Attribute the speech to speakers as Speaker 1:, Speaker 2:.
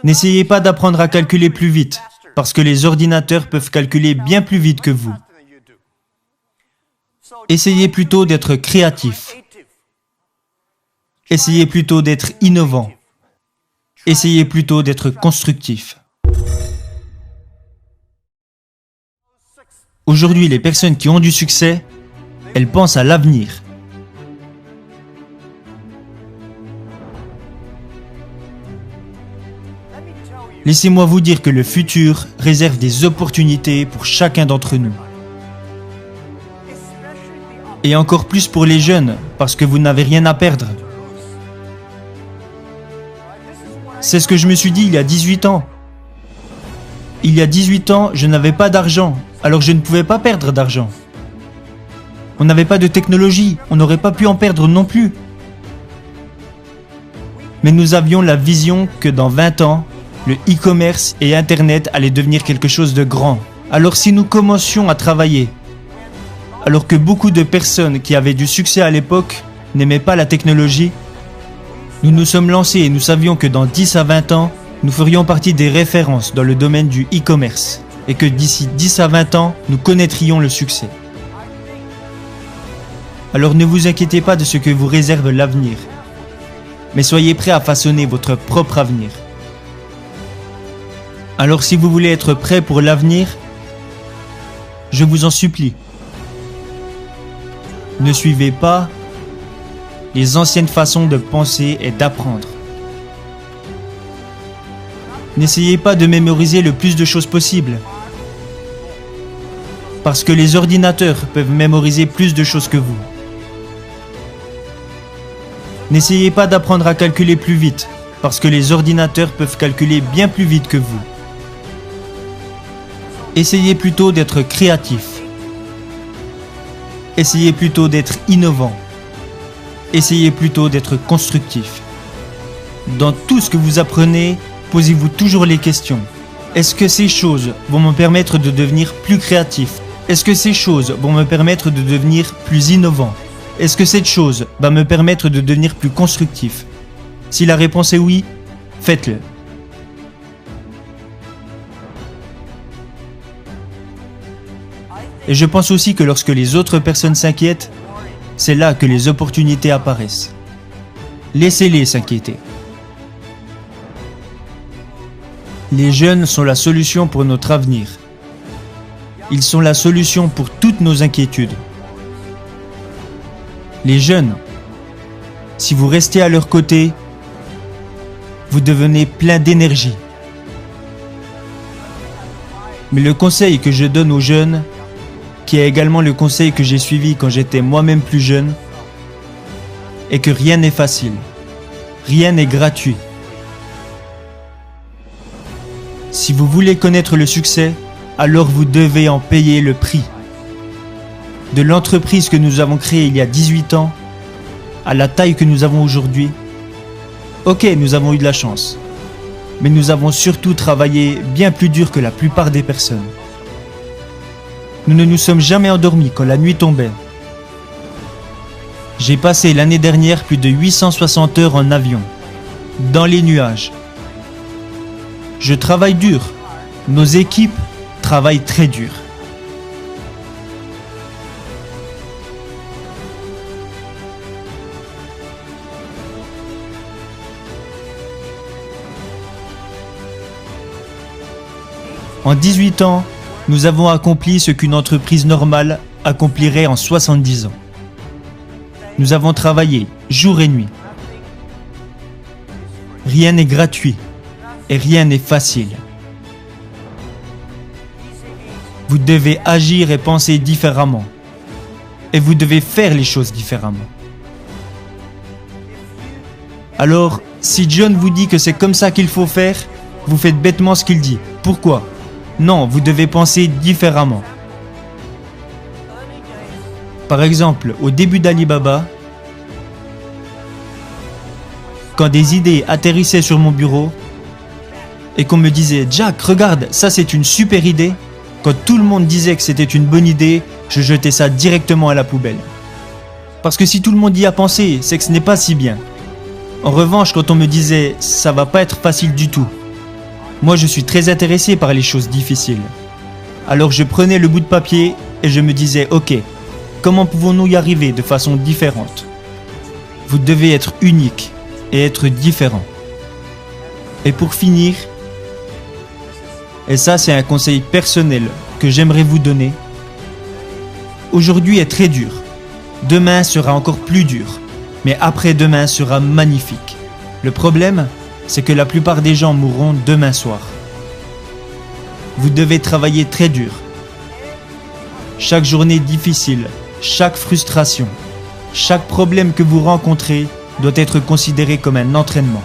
Speaker 1: N'essayez pas d'apprendre à calculer plus vite, parce que les ordinateurs peuvent calculer bien plus vite que vous. Essayez plutôt d'être créatif. Essayez plutôt d'être innovant. Essayez plutôt d'être constructif. Aujourd'hui, les personnes qui ont du succès, elles pensent à l'avenir. Laissez-moi vous dire que le futur réserve des opportunités pour chacun d'entre nous. Et encore plus pour les jeunes, parce que vous n'avez rien à perdre. C'est ce que je me suis dit il y a 18 ans. Il y a 18 ans, je n'avais pas d'argent, alors je ne pouvais pas perdre d'argent. On n'avait pas de technologie, on n'aurait pas pu en perdre non plus. Mais nous avions la vision que dans 20 ans, le e-commerce et Internet allaient devenir quelque chose de grand. Alors si nous commencions à travailler, alors que beaucoup de personnes qui avaient du succès à l'époque n'aimaient pas la technologie, nous nous sommes lancés et nous savions que dans 10 à 20 ans, nous ferions partie des références dans le domaine du e-commerce et que d'ici 10 à 20 ans, nous connaîtrions le succès. Alors ne vous inquiétez pas de ce que vous réserve l'avenir, mais soyez prêts à façonner votre propre avenir. Alors si vous voulez être prêt pour l'avenir, je vous en supplie, ne suivez pas les anciennes façons de penser et d'apprendre. N'essayez pas de mémoriser le plus de choses possible, parce que les ordinateurs peuvent mémoriser plus de choses que vous. N'essayez pas d'apprendre à calculer plus vite, parce que les ordinateurs peuvent calculer bien plus vite que vous. Essayez plutôt d'être créatif. Essayez plutôt d'être innovant. Essayez plutôt d'être constructif. Dans tout ce que vous apprenez, posez-vous toujours les questions. Est-ce que ces choses vont me permettre de devenir plus créatif? Est-ce que ces choses vont me permettre de devenir plus innovant? Est-ce que cette chose va me permettre de devenir plus constructif? Si la réponse est oui, faites-le. Et je pense aussi que lorsque les autres personnes s'inquiètent, c'est là que les opportunités apparaissent. Laissez-les s'inquiéter. Les jeunes sont la solution pour notre avenir. Ils sont la solution pour toutes nos inquiétudes. Les jeunes, si vous restez à leur côté, vous devenez plein d'énergie. Mais le conseil que je donne aux jeunes, qui est également le conseil que j'ai suivi quand j'étais moi-même plus jeune, est que rien n'est facile, rien n'est gratuit. Si vous voulez connaître le succès, alors vous devez en payer le prix. De l'entreprise que nous avons créée il y a 18 ans, à la taille que nous avons aujourd'hui, ok, nous avons eu de la chance, mais nous avons surtout travaillé bien plus dur que la plupart des personnes. Nous ne nous sommes jamais endormis quand la nuit tombait. J'ai passé l'année dernière plus de 860 heures en avion, dans les nuages. Je travaille dur. Nos équipes travaillent très dur. En 18 ans, nous avons accompli ce qu'une entreprise normale accomplirait en 70 ans. Nous avons travaillé jour et nuit. Rien n'est gratuit et rien n'est facile. Vous devez agir et penser différemment. Et vous devez faire les choses différemment. Alors, si John vous dit que c'est comme ça qu'il faut faire, vous faites bêtement ce qu'il dit. Pourquoi ? Non, vous devez penser différemment. Par exemple, au début d'Alibaba, quand des idées atterrissaient sur mon bureau et qu'on me disait « Jack, regarde, ça c'est une super idée », quand tout le monde disait que c'était une bonne idée, je jetais ça directement à la poubelle. Parce que si tout le monde y a pensé, c'est que ce n'est pas si bien. En revanche, quand on me disait « ça va pas être facile du tout », Moi, je suis très intéressé par les choses difficiles. Alors je prenais le bout de papier et je me disais, ok, comment pouvons-nous y arriver de façon différente? Vous devez être unique et être différent. Et pour finir, et ça c'est un conseil personnel que j'aimerais vous donner, aujourd'hui est très dur, demain sera encore plus dur, mais après-demain sera magnifique. Le problème, c'est que la plupart des gens mourront demain soir. Vous devez travailler très dur. Chaque journée difficile, chaque frustration, chaque problème que vous rencontrez doit être considéré comme un entraînement.